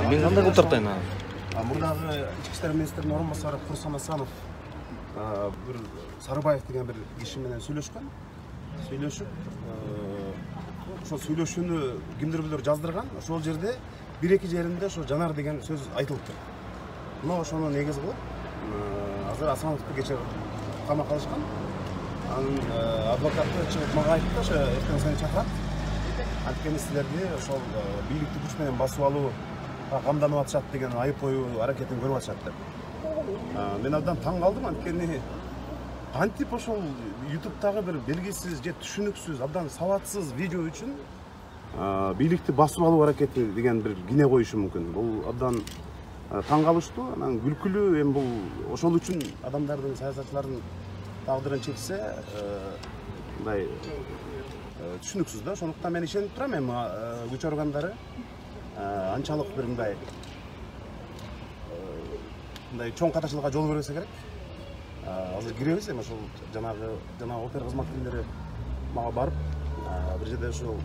Мен кандай кылып тартайын аны? Мурдагы ички иштер министринин орун басары Курсан Асанов бир Сарыбаев деген бир киши менен сүйлөшкөн. Сүйлөшүп, ошол сүйлөшүүнү кимдир жаздырган. Ошол жерде бир-эки жеринде ошо жанар деген сөз айтылыптыр. Мына ошону негиз кылып, азыр Асановду кече камакка алышкан. Анын адвокаты чыгып мага айтты, ошо эртең сени чакырат. Анткени силерди ошол бийликти күч менен басып алуу камданып атышат деген айып коюу аракетин көрүп атышат деп. Мен абдан таң калдым, анткени кантип ошол YouTube'тагы бир белгисиз же түшүнүксүз, абдан сабатсыз видео үчүн бийликти басып алуу аракети деген бир кине коюшу мүмкүн. Бул абдан таң калыштуу, анан күлкүлүү. Эми бул ошол үчүн адамдардын, саясатчылардын тагдырын чечсе, мындай түшүнүксүз да. Ошондуктан мен ишенип турам, эми күч органдары анчалык бир мындай чоң катачылыкка жол бербесе керек. Азыр киребиз, эми ошол жанагы опера кызматкерлери мага барып, бир жерде ошол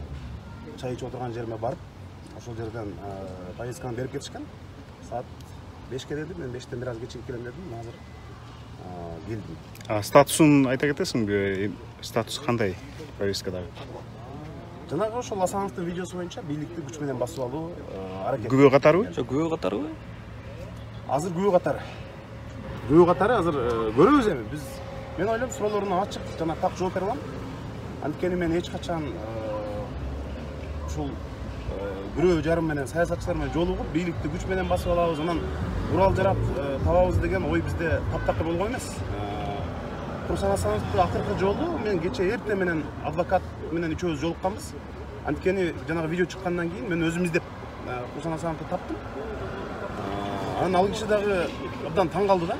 чай ичип отурган жериме барып, ошол жерден повестканы берип кетишкен. Саат 5ке дедим, мен 5тен бир аз кечигип келем дедим, азыр келдим. Статусун айта кетесиңби? Статус кандай повесткадагы? Жанагы ошол Асановдун видеосу боюнча бийликти күч менен басып алуу аракети. Күбө катарбы? Күбө катарбы? Азыр күбө катары. Күбө катары азыр көрөбүз эми. Мен ойлойм, суроолоруна ачык жана так жооп бере алам. Анткени мен эч качан ушул бирөө жарым менен саясатчылар менен жолугуп, бийликти күч менен басып алабыз, анан урал жарап табабыз деген ой бизде таптакыр болгон эмес. Курсан Асановду акыркы жолу мен кече эртең менен адвокат менен үчөөбүз жолукканбыз. Анткени жанагы видео чыккандан кийин мен өзүм издеп Курсан Асановду таптым. Анан ал киши дагы абдан таң калды да.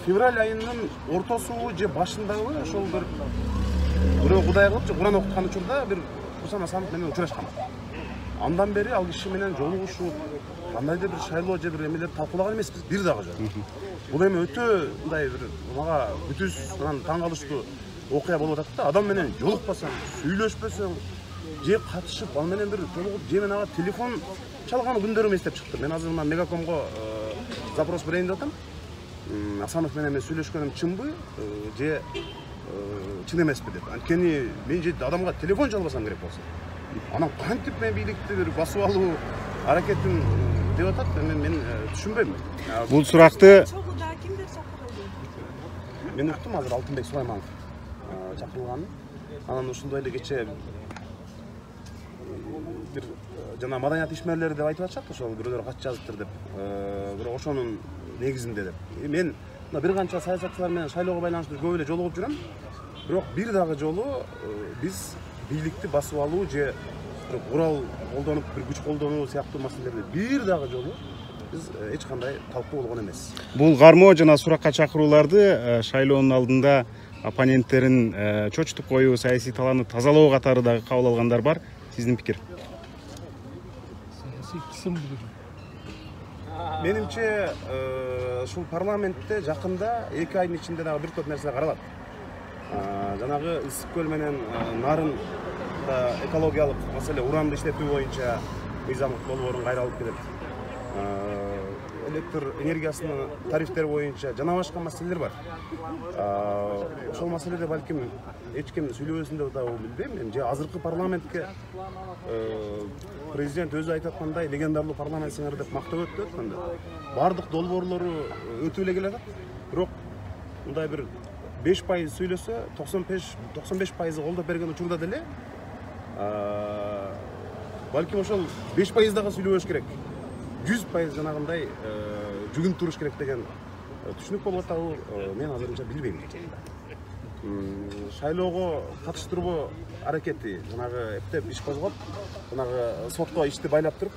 Февраль айынын ортосубу же башындагы ошол бирөө Кудай кылып же Куран окуткан учурда бир Курсан Асанов менен учурашкан. Андан бери ал киши менен жолугушуп, кандайдыр бир шайлоо же бир эмелерди талкуулаган эмеспиз, бир дагы жок. Бул эми өтө мындай бир мага бүтүс анан таң калыштуу окуя болуп атат да. Адам менен жолукпасаң, сүйлөшпөсөң, же катышып, ал менен бир жолугуп, же мен ага телефон чалган күндөрүм эстеп чыкты. Мен азыр мына Мегакомго запрос берейин деп атам. Асанов менен мен сүйлөшкөнүм чынбы, же чын эмеспи деп. Анткени мен же адамга телефон чалбасам керек болсо. Анан кантип мен бийликти бир басып алуу аракетин деп атат, мен түшүнбөйм. Бул суракты мен уктум азыр Алтынбек Сулайманов чакырылганын. Анан ушундай эле кече бир жана маданият ишмерлери деп айтып атышат, ошол бирөөлөр кат жазыптыр деп. Бирок ошонун негизинде деп. Мен бир канча саясатчылар менен шайлоого байланыштуу көп эле жолугуп жүрөм. Бирок бир дагы жолу биз бийликти басып алуу же курал колдонуп, бир күч колдонуу сыяктуу маселелерди бир дагы жолу биз эч кандай талкуу болгон эмес. Бул кармоо жана суракка чакырууларды шайлоонун алдында оппоненттерин чочутуп коюу, саясий талааны тазалоо катары дагы кабыл алгандар бар. Сиздин пикир? Менимче ушул парламентте жакында 2 айдын ичинде дагы бир топ нерсе каралат. Жанагы Ысык көл менен Нарын экологиялык маселе, уранды иштетүү боюнча Мыйзамов долбоорун кайра алып келет. Электр энергиясынын тарифтери боюнча жана башка маселелер бар. Ошол маселеде балким эч ким сүйлөбөсүн деп да билбейм. Же азыркы парламентке президент өзү айтып аткандай легендарлуу парламент сиңер деп мактап өттү атканда. Бардык долбоорлору өтүп эле келатат. Бирок мындай бир 5% сүйлөсө 95% колдоп берген учурда деле балким ошол 5% дагы сүйлөбөш керек. 100% жанагындай жүгүнүп туруш керек деген түшүнүк болуп атабы, мен азырынча билбейм. Шайлоого катыштырбоо аракети жанагы эптеп иш козгоп, жанагы сотко ишти байлап туруп,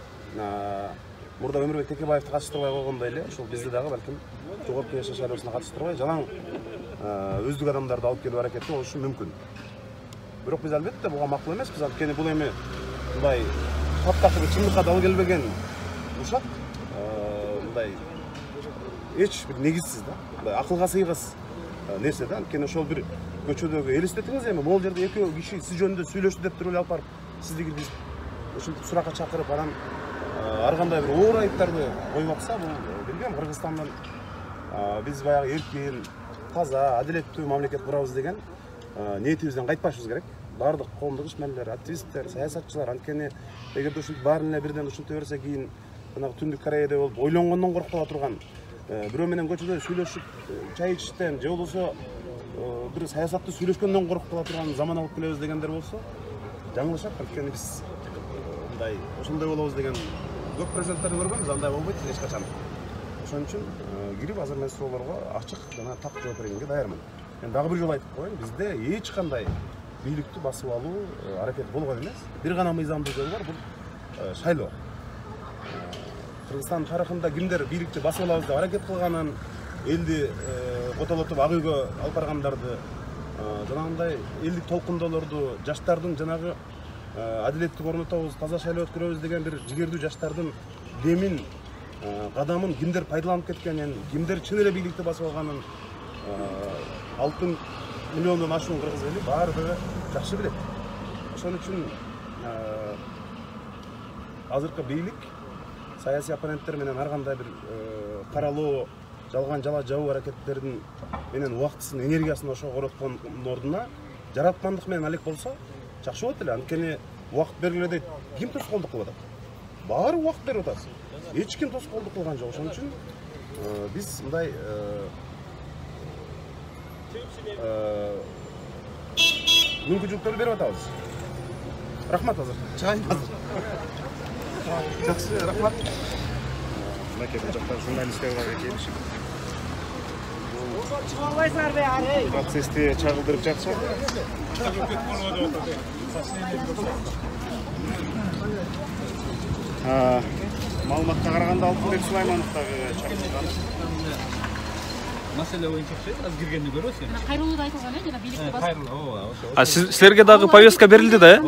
мурда Өмүрбек Текебаевди катыштырбай койгондой эле, ошол бизди дагы балким жогорку кеңеш шайлоосуна катыштырбай, жалаң өздүк адамдарды алып келүү аракети болушу мүмкүн. Бирок биз албетте буга макул эмеспиз, анткени бул эми мындай таптакыр чындыкка дал келбеген ушак, мындай эч бир негизсиз да, мындай акылга сыйгыс нерсе да. Анткени ошол бир көчөдөгү элестетиңиз эми, могул жерде экөө киши сиз жөнүндө сүйлөштү деп туруп алып барып, сизди биз ушинтип суракка чакырып, анан ар кандай бир оор айыптарды коюп атса, бул билбейм, Кыргызстандан биз баягы эркин, таза, адилеттүү мамлекет курабыз деген ниетибизден кайтпашыбыз керек. Бардык коомдук ишмерлер, активисттер, саясатчылар анткени эгерде ушинтип баарын эле бирден ушинте берсе, кийин жанагы Түндүк Кореяда болуп ойлонгондон коруп кала турган, бирөө менен көчөдө сүйлөшүп чай ичиштен же болбосо бир саясатты сүйлөшкөндөн коруп кала турган заман алып келебиз дегендер болсо жаңылышат. Анткени биз мындай ошондой болобуз деген көп президенттерди көргөнбүз, андай болбойт эч качан. Ошон үчүн кирип азыр мен суроолорго ачык жана так жооп бергенге даярмын. Мен дагы бир жолу айтып коеюн, бизде эч кандай бийликти басып алуу аракети болгон эмес. Бир гана мыйзамдуу жол бар, бул шайлоо. Кыргызстан тарыхында кимдер бийликти басып алабыз деп аракет кылганын, элди котолотуп ак үйгө алып баргандарды, жанагындай элдик толкундоолорду, жаштардын жанагы адилеттик орнотобуз, таза шайлоо өткөрөбүз деген бир жигердүү жаштардын демин, кадамын кимдер пайдаланып кеткенин, кимдер чын эле бийликти басып алганын 6 миллиондон ашуун кыргыз эли баардыгы жакшы билет. Ошон үчүн азыркы бийлик саясий оппоненттер менен ар кандай бир каралоо, жалган жала жабуу аракеттерин менен убактысын, энергиясын ошого короткондун ордуна жараткандык менен алек болсо жакшы болот эле. Анткени убакыт бергиле дейт, ким тоскоолдук кылып атат? Баары убакыт берип атат. Эч ким тоскоолдук кылган жок. Ошон үчүн биз мындай мүмкүнчүлүктөрдү берип атабыз. Рахмат азыр. Чай азыр. Жакшы, рахмат. Мынакей бул жакта журналисттер бар экен. Чыга албайсыңарбы ары? Процессти чагылдырып жатышат. Маалыматка караганда Алтынбек Сулайманов дагы чагылган. Маселе боюнча азыр киргенди көрөсүң. Кайрылууда айтылган жана бийликти басып. Кайрылуу, ошо. Силерге дагы повестка берилди да,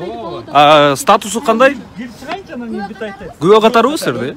э? Статусу кандай? Кирип чыгайынчы анан мен бүт айтайын. Күбө катарыбы силерде?